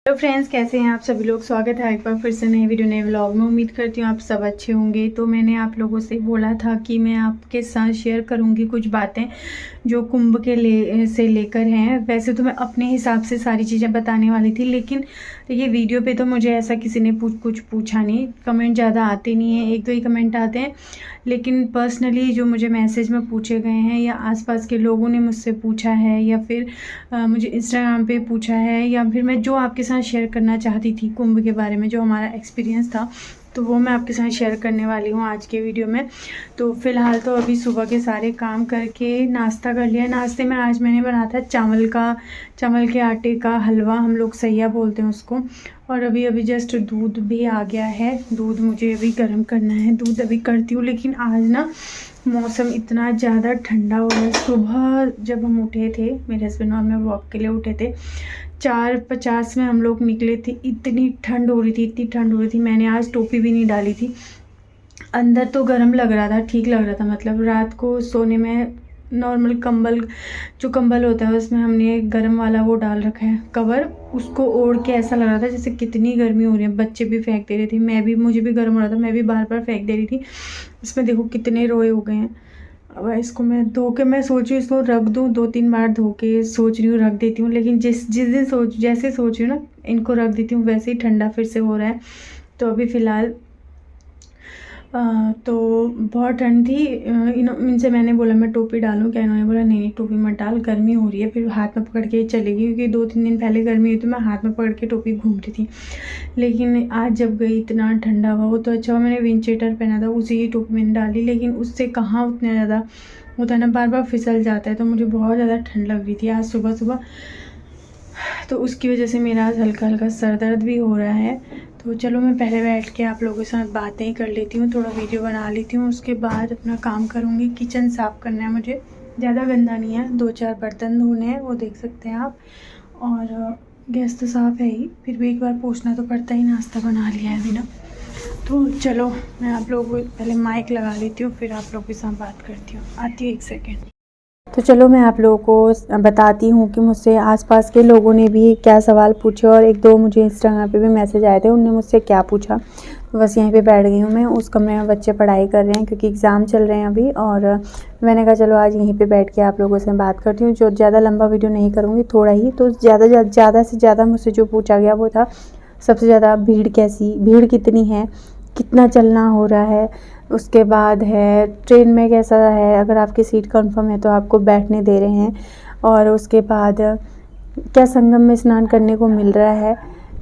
Hello friends, कैसे हैं आप सभी लोग। स्वागत है एक बार फिर से नए वीडियो नए व्लॉग में। उम्मीद करती हूँ आप सब अच्छे होंगे। तो मैंने आप लोगों से बोला था कि मैं आपके साथ शेयर करूँगी कुछ बातें जो कुंभ के से लेकर हैं। वैसे तो मैं अपने हिसाब से सारी चीज़ें बताने वाली थी, लेकिन ये वीडियो पे तो मुझे ऐसा किसी ने कुछ पूछा नहीं। कमेंट ज़्यादा आते नहीं हैं, एक दो ही कमेंट आते हैं, लेकिन पर्सनली जो मुझे मैसेज में पूछे गए हैं या आसपास के लोगों ने मुझसे पूछा है या फिर मुझे इंस्टाग्राम पे पूछा है या फिर मैं जो आपके साथ शेयर करना चाहती थी कुंभ के बारे में, जो हमारा एक्सपीरियंस था, तो वो मैं आपके साथ शेयर करने वाली हूँ आज के वीडियो में। तो फ़िलहाल तो अभी सुबह के सारे काम करके नाश्ता कर लिया। नाश्ते में आज मैंने बनाया था चावल के आटे का हलवा, हम लोग सैया बोलते हैं उसको। और अभी अभी जस्ट दूध भी आ गया है, दूध मुझे अभी गर्म करना है, दूध अभी करती हूँ। लेकिन आज ना मौसम इतना ज़्यादा ठंडा हो रहा है। सुबह जब हम उठे थे, मेरे हस्बैंड और मैं वॉक के लिए उठे थे, 4:50 में हम लोग निकले थे। इतनी ठंड हो रही थी, इतनी ठंड हो रही थी। मैंने आज टोपी भी नहीं डाली थी। अंदर तो गर्म लग रहा था, ठीक लग रहा था, मतलब रात को सोने में नॉर्मल कंबल, जो कंबल होता है उसमें हमने एक गर्म वाला वो डाल रखा है कवर, उसको ओढ़ के ऐसा लग रहा था जैसे कितनी गर्मी हो रही है। बच्चे भी फेंक दे रहे थे, मुझे भी गर्म हो रहा था, मैं भी बार बार फेंक दे रही थी। इसमें देखो कितने रोए हो गए हैं। अब इसको मैं धो के, मैं सोच रही हूँ इसको रख दूँ, 2-3 बार धो के सोच रही हूँ रख देती हूँ। लेकिन जिस दिन जैसे सोच रही हूँ ना इनको रख देती हूँ, वैसे ही ठंडा फिर से हो रहा है। तो अभी फ़िलहाल तो बहुत ठंड थी। इनसे मैंने बोला मैं टोपी डालूं क्या, इन्होंने बोला नहीं टोपी मत डाल, गर्मी हो रही है। फिर हाथ में पकड़ के चलेगी, क्योंकि 2-3 दिन पहले गर्मी हुई तो मैं हाथ में पकड़ के टोपी घूम रही थी। लेकिन आज जब गई इतना ठंडा हुआ, वो तो अच्छा हुआ मैंने विंड चीटर पहना था, उसी की टोपी मैंने डाली। लेकिन उससे कहाँ उतना ज़्यादा होता है ना, बार बार फिसल जाता है। तो मुझे बहुत ज़्यादा ठंड लग रही थी आज सुबह सुबह, तो उसकी वजह से मेरा आज हल्का हल्का सर दर्द भी हो रहा है। तो चलो मैं पहले बैठ के आप लोगों के साथ बातें ही कर लेती हूँ, थोड़ा वीडियो बना लेती हूँ, उसके बाद अपना काम करूँगी। किचन साफ़ करना है मुझे, ज़्यादा गंदा नहीं है, 2-4 बर्तन धोने हैं, वो देख सकते हैं आप। और गैस तो साफ़ है ही, फिर भी एक बार पोंछना तो पड़ता ही, नाश्ता बना लिया है अभी ना। तो चलो मैं आप लोगों को पहले माइक लगा लेती हूँ, फिर आप लोगों के साथ बात करती हूँ। आती हूँ 1 सेकेंड। तो चलो मैं आप लोगों को बताती हूँ कि मुझसे आसपास के लोगों ने भी क्या सवाल पूछे, और 1-2 मुझे इंस्टाग्राम पे भी मैसेज आए थे, उनने मुझसे क्या पूछा। बस यहीं पे बैठ गई हूँ मैं। उस कमरे में बच्चे पढ़ाई कर रहे हैं क्योंकि एग्ज़ाम चल रहे हैं अभी, और मैंने कहा चलो आज यहीं पे बैठ के आप लोगों से बात करती हूँ। जो ज़्यादा लंबा वीडियो नहीं करूँगी, थोड़ा ही। तो ज़्यादा से ज़्यादा मुझसे जो पूछा गया वो था सबसे ज़्यादा भीड़ कितनी है, कितना चलना हो रहा है, उसके बाद है ट्रेन में कैसा है, अगर आपकी सीट कंफर्म है तो आपको बैठने दे रहे हैं, और उसके बाद क्या संगम में स्नान करने को मिल रहा है,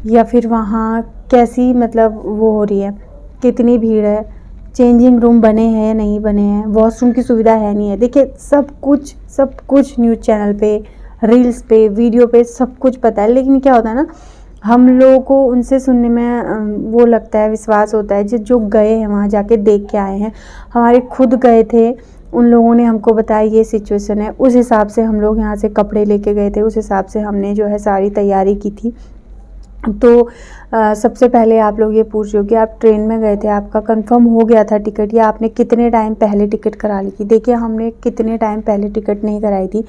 या फिर वहाँ कैसी मतलब वो हो रही है, कितनी भीड़ है, चेंजिंग रूम बने हैं या नहीं बने हैं, वॉशरूम की सुविधा है नहीं है। देखिए सब कुछ न्यूज़ चैनल पे, रील्स पे, वीडियो पे सब कुछ पता है। लेकिन क्या होता है ना, हम लोगों को उनसे सुनने में वो लगता है, विश्वास होता है जो गए हैं वहाँ जाके देख के आए हैं। हमारे खुद गए थे, उन लोगों ने हमको बताया ये सिचुएशन है, उस हिसाब से हम लोग यहाँ से कपड़े लेके गए थे, उस हिसाब से हमने जो है सारी तैयारी की थी। तो सबसे पहले आप लोग ये पूछ रहे हो कि आप ट्रेन में गए थे, आपका कंफर्म हो गया था टिकट, या आपने कितने टाइम पहले टिकट करा ली थी। देखिए हमने कितने टाइम पहले टिकट नहीं कराई थी,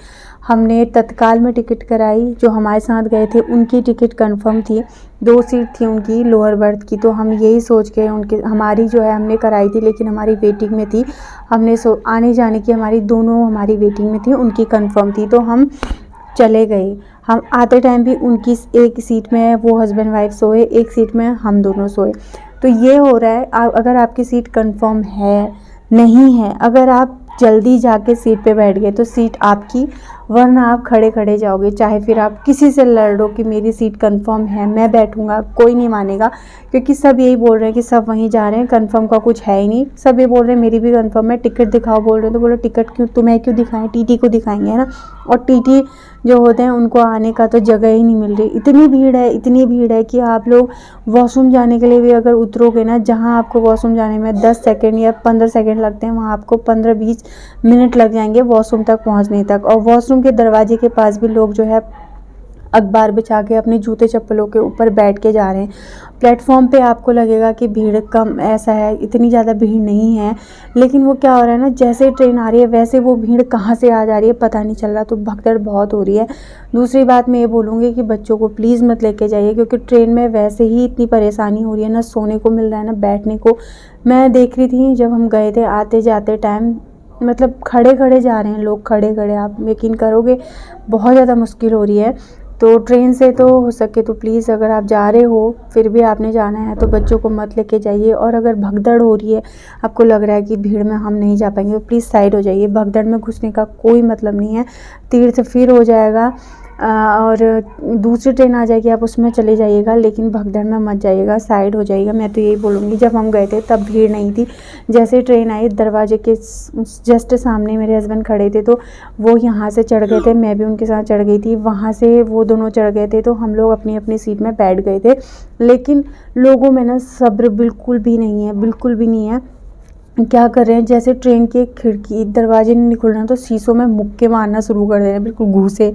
हमने तत्काल में टिकट कराई। जो हमारे साथ गए थे उनकी टिकट कंफर्म थी, 2 सीट थी उनकी लोअर बर्थ की। तो हम यही सोच के हमारी जो है हमने कराई थी, लेकिन हमारी वेटिंग में थी। हमने आने जाने की हमारी दोनों हमारी वेटिंग में थी, उनकी कंफर्म थी। तो हम चले गए। हम आते टाइम भी उनकी एक सीट में वो हस्बैंड वाइफ सोए, एक सीट में हम दोनों सोए। तो ये हो रहा है, अगर आपकी सीट कंफर्म है नहीं है, अगर आप जल्दी जाके सीट पे बैठ गए तो सीट आपकी, वरना आप खड़े खड़े जाओगे। चाहे फिर आप किसी से लड़ो कि मेरी सीट कंफर्म है, मैं बैठूंगा, कोई नहीं मानेगा, क्योंकि सब यही बोल रहे हैं कि सब वहीं जा रहे हैं, कंफर्म का कुछ है ही नहीं। सब ये बोल रहे हैं मेरी भी कंफर्म है, टिकट दिखाओ बोल रहे हैं। तो बोलो टिकट क्यों, तुम्हें क्यों दिखाएं, टीटी को दिखाएंगे, है ना। और टीटी जो होते हैं उनको आने का तो जगह ही नहीं मिल रही। इतनी भीड़ है कि आप लोग वॉशरूम जाने के लिए भी अगर उतरोगे ना, जहाँ आपको वॉशरूम जाने में 10 सेकेंड या 15 सेकेंड लगते हैं, वहाँ आपको 15-20 मिनट लग जाएंगे वॉशरूम तक पहुँचने तक। और वॉशरूम के दरवाजे के पास भी लोग जो है अखबार बिछा के अपने जूते चप्पलों के ऊपर बैठ के जा रहे हैं। प्लेटफॉर्म पे आपको लगेगा कि भीड़ कम, ऐसा है इतनी ज़्यादा भीड़ नहीं है, लेकिन वो क्या हो रहा है ना, जैसे ट्रेन आ रही है वैसे वो भीड़ कहाँ से आ जा रही है पता नहीं चल रहा, तो भगदड़ बहुत हो रही है। दूसरी बात मैं ये बोलूँगी कि बच्चों को प्लीज़ मत लेके जाइए, क्योंकि ट्रेन में वैसे ही इतनी परेशानी हो रही है, ना सोने को मिल रहा है ना बैठने को। मैं देख रही थी जब हम गए थे, आते जाते टाइम मतलब खड़े खड़े जा रहे हैं लोग, खड़े खड़े, आप यकीन करोगे बहुत ज़्यादा मुश्किल हो रही है। तो ट्रेन से तो हो सके तो प्लीज़ अगर आप जा रहे हो, फिर भी आपने जाना है तो बच्चों को मत लेके जाइए। और अगर भगदड़ हो रही है, आपको लग रहा है कि भीड़ में हम नहीं जा पाएंगे, तो प्लीज़ साइड हो जाइए। भगदड़ में घुसने का कोई मतलब नहीं है, तीर्थ फिर हो जाएगा। और दूसरी ट्रेन आ जाएगी, आप उसमें चले जाइएगा, लेकिन भगदड़ में मत जाइएगा, साइड हो जाइएगा। मैं तो यही बोलूँगी। जब हम गए थे तब भीड़ नहीं थी, जैसे ट्रेन आई दरवाजे के जस्ट सामने मेरे हस्बैंड खड़े थे, तो वो यहाँ से चढ़ गए थे, मैं भी उनके साथ चढ़ गई थी, वहाँ से वो दोनों चढ़ गए थे, तो हम लोग अपनी अपनी सीट में बैठ गए थे। लेकिन लोगों में ना सब्र बिल्कुल भी नहीं है, बिल्कुल भी नहीं है। क्या कर रहे हैं, जैसे ट्रेन की खिड़की दरवाजे नहीं खुल रहे हैं तो शीशों में मुक्के मारना शुरू कर दे रहे हैं, बिल्कुल घूसे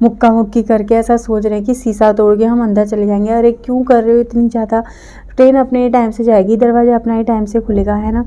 मुक्का मुक्की करके, ऐसा सोच रहे हैं कि शीशा तोड़ के हम अंदर चले जाएंगे। अरे क्यों कर रहे हो इतनी ज़्यादा, ट्रेन अपने टाइम से जाएगी, दरवाजा अपना ही टाइम से खुलेगा, है ना।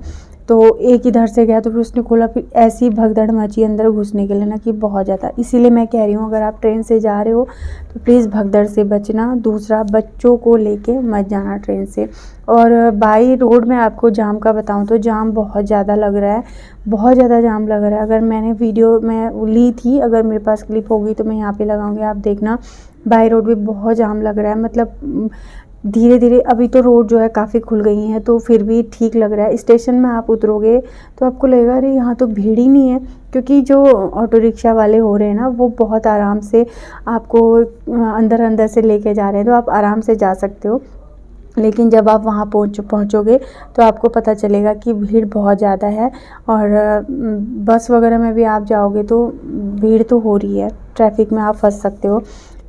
तो एक इधर से गया तो फिर उसने खोला, फिर ऐसी भगदड़ मची अंदर घुसने के लिए ना कि बहुत ज़्यादा। इसीलिए मैं कह रही हूँ अगर आप ट्रेन से जा रहे हो तो प्लीज़ भगदड़ से बचना। दूसरा, बच्चों को लेके मत जाना ट्रेन से। और बाई रोड में आपको जाम का बताऊँ तो जाम बहुत ज़्यादा लग रहा है, बहुत ज़्यादा जाम लग रहा है। अगर मैंने वीडियो में ली थी, अगर मेरे पास क्लिप होगी तो मैं यहाँ पे लगाऊंगी, आप देखना। बाई रोड भी बहुत जाम लग रहा है, मतलब धीरे धीरे। अभी तो रोड जो है काफ़ी खुल गई हैं तो फिर भी ठीक लग रहा है। स्टेशन में आप उतरोगे तो आपको लगेगा अरे यहाँ तो भीड़ ही नहीं है, क्योंकि जो ऑटो रिक्शा वाले हो रहे हैं ना वो बहुत आराम से आपको अंदर अंदर से लेके जा रहे हैं, तो आप आराम से जा सकते हो। लेकिन जब आप वहाँ पहुँचोगे तो आपको पता चलेगा कि भीड़ बहुत ज़्यादा है। और बस वगैरह में भी आप जाओगे तो भीड़ तो हो रही है, ट्रैफिक में आप फंस सकते हो।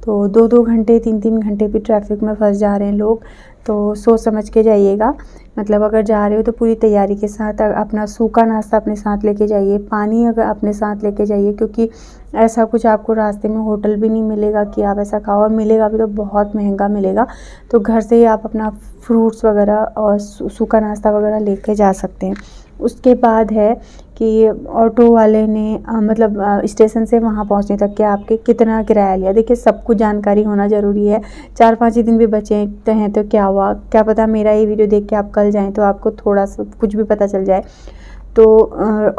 तो 2-2 घंटे 3-3 घंटे भी ट्रैफिक में फंस जा रहे हैं लोग, तो सोच समझ के जाइएगा। मतलब अगर जा रहे हो तो पूरी तैयारी के साथ अपना सूखा नाश्ता अपने साथ लेके जाइए, पानी अगर अपने साथ लेके जाइए, क्योंकि ऐसा कुछ आपको रास्ते में होटल भी नहीं मिलेगा कि आप ऐसा खाओ, और मिलेगा भी तो बहुत महंगा मिलेगा। तो घर से ही आप अपना फ्रूट्स वगैरह और सूखा नाश्ता वगैरह लेके जा सकते हैं। उसके बाद है कि ऑटो वाले ने मतलब स्टेशन से वहाँ पहुँचने तक के आपके कितना किराया लिया। देखिए सब कुछ जानकारी होना ज़रूरी है। 4-5 ही दिन भी बचे हैं तो क्या हुआ, क्या पता मेरा ये वीडियो देख के आप कल जाएं तो आपको थोड़ा सा कुछ भी पता चल जाए। तो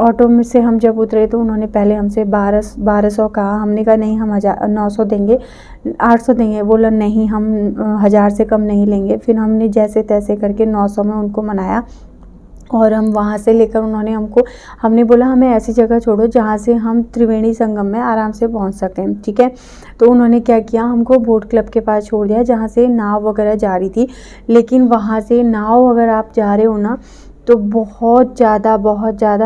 ऑटो में से हम जब उतरे तो उन्होंने पहले हमसे 1200 कहा। हमने कहा नहीं, हम 900 देंगे, 800 देंगे। बोला नहीं, हम 1000 से कम नहीं लेंगे। फिर हमने जैसे तैसे करके 900 में उनको मनाया, और हम वहाँ से लेकर हमने बोला हमें ऐसी जगह छोड़ो जहाँ से हम त्रिवेणी संगम में आराम से पहुँच सकें, ठीक है। तो उन्होंने क्या किया, हमको बोट क्लब के पास छोड़ दिया जहाँ से नाव वगैरह जा रही थी। लेकिन वहाँ से नाव अगर आप जा रहे हो ना तो बहुत ज़्यादा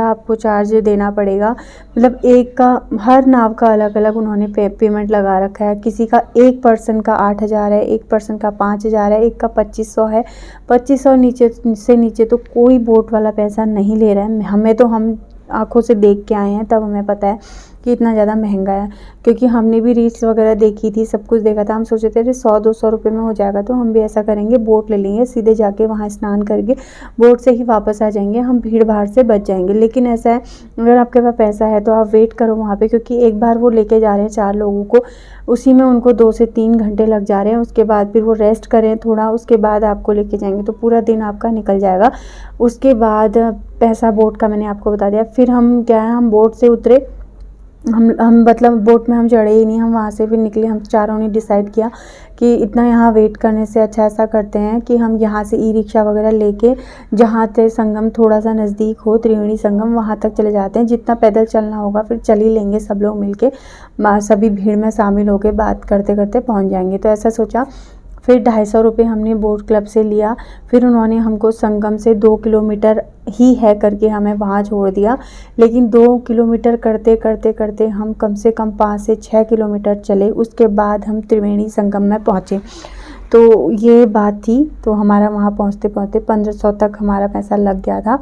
आपको चार्ज देना पड़ेगा। मतलब एक का, हर नाव का अलग अलग उन्होंने पेमेंट लगा रखा है। किसी का एक पर्सन का 8000 है, एक पर्सन का 5000 है, एक का 2500 है। 2500 नीचे से नीचे तो कोई बोट वाला पैसा नहीं ले रहा है। हम आंखों से देख के आए हैं तब हमें पता है कि इतना ज़्यादा महंगा है, क्योंकि हमने भी रील्स वगैरह देखी थी, सब कुछ देखा था। हम सोचे थे 100-200 रुपये में हो जाएगा, तो हम भी ऐसा करेंगे, बोट ले लेंगे, सीधे जाके वहाँ स्नान करके बोट से ही वापस आ जाएंगे, हम भीड़ भाड़ से बच जाएंगे। लेकिन ऐसा है, अगर आपके पास पैसा है तो आप वेट करो वहाँ पे, क्योंकि एक बार वो लेके जा रहे हैं 4 लोगों को, उसी में उनको 2 से 3 घंटे लग जा रहे हैं। उसके बाद फिर वो रेस्ट करें थोड़ा, उसके बाद आपको लेके जाएंगे, तो पूरा दिन आपका निकल जाएगा। उसके बाद पैसा बोट का मैंने आपको बता दिया। फिर हम क्या है, हम बोट से उतरे, हम मतलब बोट में हम चढ़े ही नहीं, हम वहाँ से फिर निकले। हम चारों ने डिसाइड किया कि इतना यहाँ वेट करने से अच्छा ऐसा करते हैं कि हम यहाँ से ई-रिक्शा वगैरह लेके जहाँ से संगम थोड़ा सा नज़दीक हो, त्रिवेणी संगम, वहाँ तक चले जाते हैं। जितना पैदल चलना होगा फिर चल ही लेंगे, सब लोग मिलके सभी भीड़ में शामिल होकर बात करते करते पहुँच जाएंगे। तो ऐसा सोचा। फिर 250 रुपये हमने बोट क्लब से लिया। फिर उन्होंने हमको संगम से 2 किलोमीटर ही है करके हमें वहाँ छोड़ दिया। लेकिन 2 किलोमीटर करते करते करते हम कम से कम 5 से 6 किलोमीटर चले। उसके बाद हम त्रिवेणी संगम में पहुँचे। तो ये बात थी। तो हमारा वहाँ पहुँचते पहुँचते 1500 तक हमारा पैसा लग गया था।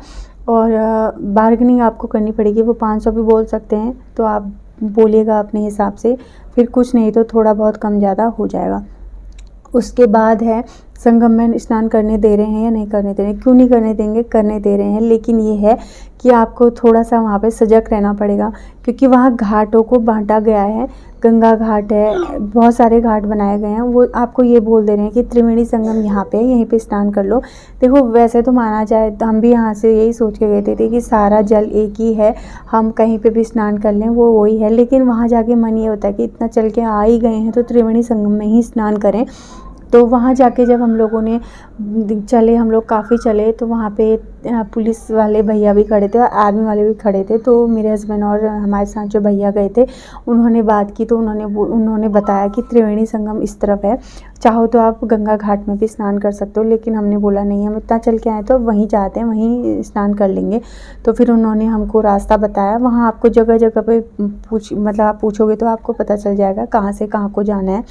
और बार्गेनिंग आपको करनी पड़ेगी, वो 500 भी बोल सकते हैं, तो आप बोलिएगा अपने हिसाब से, फिर कुछ नहीं तो थोड़ा बहुत कम ज़्यादा हो जाएगा। उसके बाद है संगम में स्नान करने दे रहे हैं या नहीं करने दे रहे हैं। क्यों नहीं करने देंगे, करने दे रहे हैं, लेकिन ये है कि आपको थोड़ा सा वहाँ पे सजग रहना पड़ेगा, क्योंकि वहाँ घाटों को बांटा गया है। गंगा घाट है, बहुत सारे घाट बनाए गए हैं, वो आपको ये बोल दे रहे हैं कि त्रिवेणी संगम यहाँ पे है, यहीं पे स्नान कर लो। देखो वैसे तो माना जाए तो हम भी यहाँ से यही सोच के गए थे कि सारा जल एक ही है, हम कहीं पे भी स्नान कर लें वो वही है, लेकिन वहाँ जाके मन ये होता है कि इतना चल के आ ही गए हैं तो त्रिवेणी संगम में ही स्नान करें। तो वहाँ जाके जब हम लोगों ने चले, हम लोग काफ़ी चले, तो वहाँ पे पुलिस वाले भैया भी खड़े थे और आर्मी वाले भी खड़े थे। तो मेरे हस्बैंड और हमारे साथ जो भैया गए थे उन्होंने बात की, तो उन्होंने बताया कि त्रिवेणी संगम इस तरफ है, चाहो तो आप गंगा घाट में भी स्नान कर सकते हो। लेकिन हमने बोला नहीं, हम इतना चल के आए तो वहीं जाते हैं, वहीं स्नान कर लेंगे। तो फिर उन्होंने हमको रास्ता बताया। वहाँ आपको जगह जगह पे मतलब आप पूछोगे तो आपको पता चल जाएगा कहाँ से कहाँ को जाना है,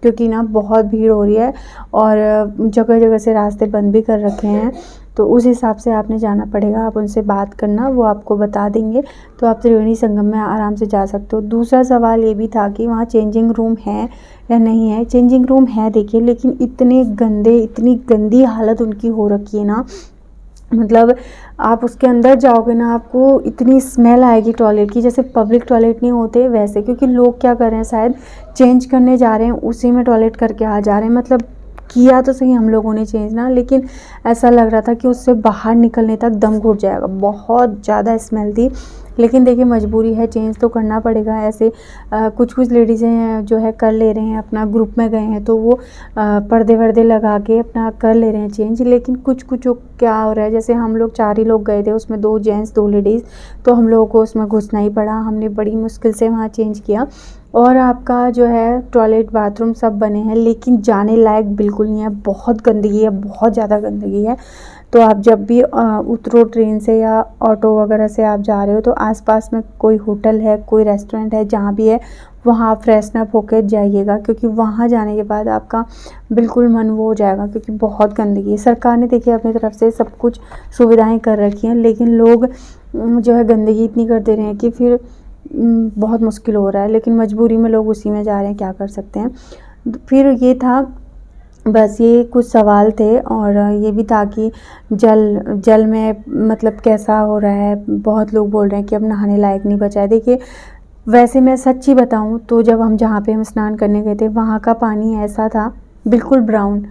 क्योंकि ना बहुत भीड़ हो रही है और जगह जगह से रास्ते बंद भी कर रखे हैं। तो उस हिसाब से आपने जाना पड़ेगा, आप उनसे बात करना, वो आपको बता देंगे, तो आप त्रिवेणी संगम में आराम से जा सकते हो। दूसरा सवाल ये भी था कि वहाँ चेंजिंग रूम है या नहीं है। चेंजिंग रूम है देखिए, लेकिन इतने गंदे, इतनी गंदी हालत उनकी हो रखी है ना, मतलब आप उसके अंदर जाओगे ना, आपको इतनी स्मेल आएगी टॉयलेट की, जैसे पब्लिक टॉयलेट नहीं होते वैसे। क्योंकि लोग क्या कर रहे हैं, शायद चेंज करने जा रहे हैं, उसी में टॉयलेट करके आ जा रहे हैं। मतलब किया तो सही हम लोगों ने चेंज ना, लेकिन ऐसा लग रहा था कि उससे बाहर निकलने तक दम घुट जाएगा, बहुत ज़्यादा स्मेल थी। लेकिन देखिए मजबूरी है, चेंज तो करना पड़ेगा। ऐसे कुछ कुछ लेडीज़ें हैं जो है कर ले रहे हैं, अपना ग्रुप में गए हैं तो वो पर्दे वर्दे लगा के अपना कर ले रहे हैं चेंज। लेकिन कुछ कुछ क्या हो रहा है, जैसे हम लोग 4 ही लोग गए थे, उसमें 2 जेंट्स 2 लेडीज़, तो हम लोगों को उसमें घुसना ही पड़ा। हमने बड़ी मुश्किल से वहाँ चेंज किया। और आपका जो है टॉयलेट बाथरूम सब बने हैं, लेकिन जाने लायक बिल्कुल नहीं है, बहुत गंदगी है, बहुत ज़्यादा गंदगी है। तो आप जब भी उतरो ट्रेन से या ऑटो वगैरह से आप जा रहे हो, तो आसपास में कोई होटल है, कोई रेस्टोरेंट है, जहाँ भी है वहाँ आप फ्रेशन अप होकर जाइएगा, क्योंकि वहाँ जाने के बाद आपका बिल्कुल मन वो हो जाएगा, क्योंकि बहुत गंदगी है। सरकार ने देखिए अपनी तरफ से सब कुछ सुविधाएं कर रखी हैं, लेकिन लोग जो है गंदगी इतनी कर दे रहे हैं कि फिर बहुत मुश्किल हो रहा है। लेकिन मजबूरी में लोग उसी में जा रहे हैं, क्या कर सकते हैं। फिर ये था, बस ये कुछ सवाल थे। और ये भी था कि जल में मतलब कैसा हो रहा है। बहुत लोग बोल रहे हैं कि अब नहाने लायक नहीं बचा है। देखिए वैसे मैं सच्ची बताऊं तो जब हम जहाँ पे हम स्नान करने गए थे, वहाँ का पानी ऐसा था बिल्कुल ब्राउन।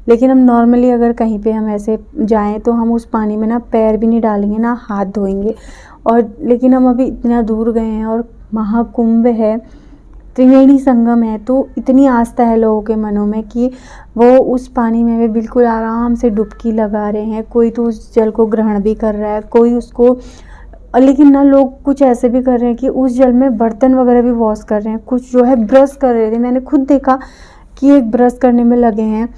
लेकिन हम नॉर्मली अगर कहीं पे हम ऐसे जाएं तो हम उस पानी में ना पैर भी नहीं डालेंगे, ना हाथ धोएंगे। और लेकिन हम अभी इतना दूर गए हैं और महाकुंभ है, त्रिवेणी संगम है, तो इतनी आस्था है लोगों के मनों में कि वो उस पानी में भी बिल्कुल आराम से डुबकी लगा रहे हैं। कोई तो उस जल को ग्रहण भी कर रहा है, कोई उसको, लेकिन ना लोग कुछ ऐसे भी कर रहे हैं कि उस जल में बर्तन वगैरह भी वॉश कर रहे हैं। कुछ जो है ब्रश कर रहे थे, मैंने खुद देखा कि एक ब्रश करने में लगे हैं।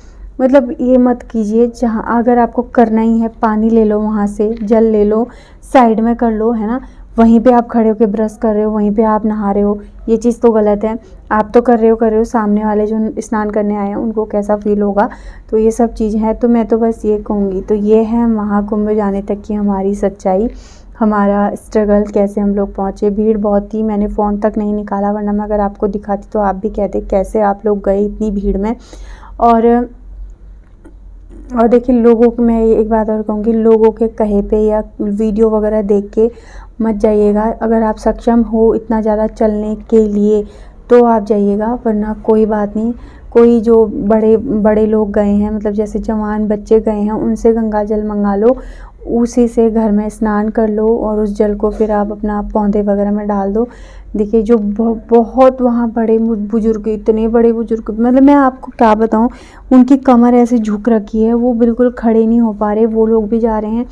मतलब ये मत कीजिए। जहाँ अगर आपको करना ही है, पानी ले लो, वहाँ से जल ले लो, साइड में कर लो, है ना। वहीं पे आप खड़े होकर ब्रश कर रहे हो, वहीं पे आप नहा रहे हो, ये चीज़ तो गलत है। आप तो कर रहे हो, सामने वाले जो स्नान करने आए हैं उनको कैसा फील होगा। तो ये सब चीज़ है। तो मैं तो बस ये कहूँगी, तो ये है महाकुंभ जाने तक की हमारी सच्चाई, हमारा स्ट्रगल, कैसे हम लोग पहुँचे। भीड़ बहुत थी, मैंने फ़ोन तक नहीं निकाला, वरना मैं अगर आपको दिखाती तो आप भी कहते कैसे आप लोग गए इतनी भीड़ में। और देखिए लोगों को मैं एक बात और कहूँगी, लोगों के कहे पे या वीडियो वगैरह देख के मत जाइएगा। अगर आप सक्षम हो इतना ज़्यादा चलने के लिए तो आप जाइएगा, वरना कोई बात नहीं। कोई जो बड़े बड़े लोग गए हैं, मतलब जैसे जवान बच्चे गए हैं, उनसे गंगा जल मंगा लो, उसी से घर में स्नान कर लो और उस जल को फिर आप अपना पौधे वगैरह में डाल दो। देखिए जो बहुत वहाँ बड़े बुजुर्ग, इतने बड़े बुजुर्ग, मतलब मैं आपको क्या बताऊँ, उनकी कमर ऐसे झुक रखी है, वो बिल्कुल खड़े नहीं हो पा रहे, वो लोग भी जा रहे हैं।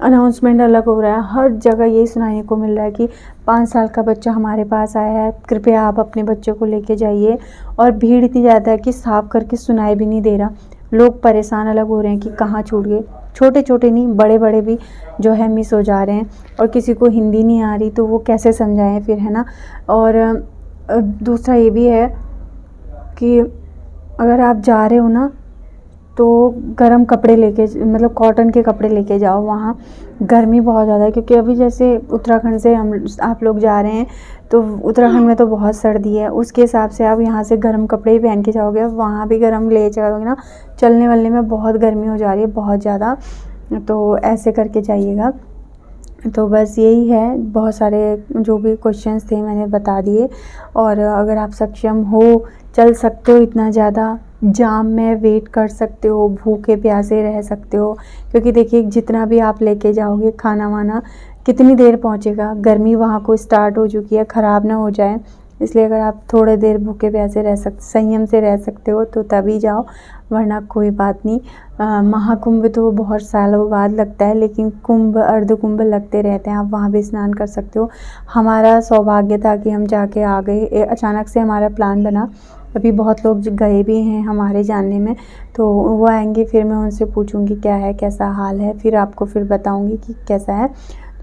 अनाउंसमेंट अलग हो रहा है, हर जगह यही सुनाने को मिल रहा है कि 5 साल का बच्चा हमारे पास आया है, कृपया आप अपने बच्चों को लेके जाइए। और भीड़ इतनी ज़्यादा है कि साफ करके सुनाई भी नहीं दे रहा। लोग परेशान अलग हो रहे हैं कि कहाँ छूट गए। छोटे छोटे नहीं, बड़े बड़े भी जो है मिस हो जा रहे हैं। और किसी को हिंदी नहीं आ रही तो वो कैसे समझाएं फिर, है ना। और दूसरा ये भी है कि अगर आप जा रहे हो ना, तो गर्म कपड़े लेके, मतलब कॉटन के कपड़े लेके जाओ। वहाँ गर्मी बहुत ज़्यादा है, क्योंकि अभी जैसे उत्तराखंड से आप लोग जा रहे हैं तो उत्तराखंड में तो बहुत सर्दी है, उसके हिसाब से आप यहाँ से गर्म कपड़े ही पहन के जाओगे। वहाँ भी गर्म ले जाओगे ना, चलने वलने में बहुत गर्मी हो जा रही है, बहुत ज़्यादा। तो ऐसे करके जाइएगा। तो बस यही है, बहुत सारे जो भी क्वेश्चंस थे मैंने बता दिए। और अगर आप सक्षम हो, चल सकते हो, इतना ज़्यादा जाम में वेट कर सकते हो, भूखे प्यासे रह सकते हो, क्योंकि देखिए जितना भी आप लेके जाओगे खाना वाना, कितनी देर पहुंचेगा। गर्मी वहाँ को स्टार्ट हो चुकी है, ख़राब ना हो जाए, इसलिए अगर आप थोड़े देर भूखे प्यासे रह सकते, संयम से रह सकते हो तो तभी जाओ, वरना कोई बात नहीं। महाकुंभ तो बहुत सालों बाद लगता है, लेकिन कुंभ अर्ध कुंभ लगते रहते हैं, आप वहाँ भी स्नान कर सकते हो। हमारा सौभाग्य था कि हम जाके आ गए, अचानक से हमारा प्लान बना। अभी बहुत लोग गए भी हैं हमारे जानने में, तो वो आएंगे, फिर मैं उनसे पूछूंगी क्या है, कैसा हाल है, फिर आपको फिर बताऊंगी कि कैसा है।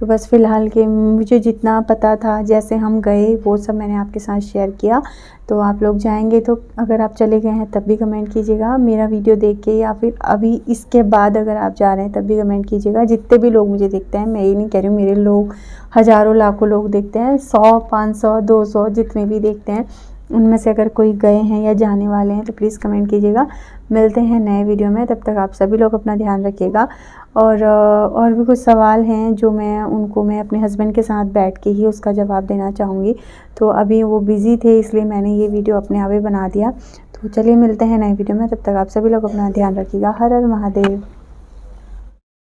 तो बस फ़िलहाल के मुझे जितना पता था, जैसे हम गए, वो सब मैंने आपके साथ शेयर किया। तो आप लोग जाएंगे तो अगर आप चले गए हैं तब भी कमेंट कीजिएगा मेरा वीडियो देख के, या फिर अभी इसके बाद अगर आप जा रहे हैं तब भी कमेंट कीजिएगा। जितने भी लोग मुझे देखते हैं, मैं ये नहीं कह रही हूँ मेरे लोग हज़ारों लाखों लोग देखते हैं, 100 500 200 जितने भी देखते हैं, उनमें से अगर कोई गए हैं या जाने वाले हैं तो प्लीज़ कमेंट कीजिएगा। मिलते हैं नए वीडियो में, तब तक आप सभी लोग अपना ध्यान रखिएगा। और भी कुछ सवाल हैं जो मैं अपने हस्बैंड के साथ बैठ के ही उसका जवाब देना चाहूँगी। तो अभी वो बिज़ी थे, इसलिए मैंने ये वीडियो अपने आप ही बना दिया। तो चलिए मिलते हैं नए वीडियो में, तब तक आप सभी लोग अपना ध्यान रखिएगा। हर हर महादेव।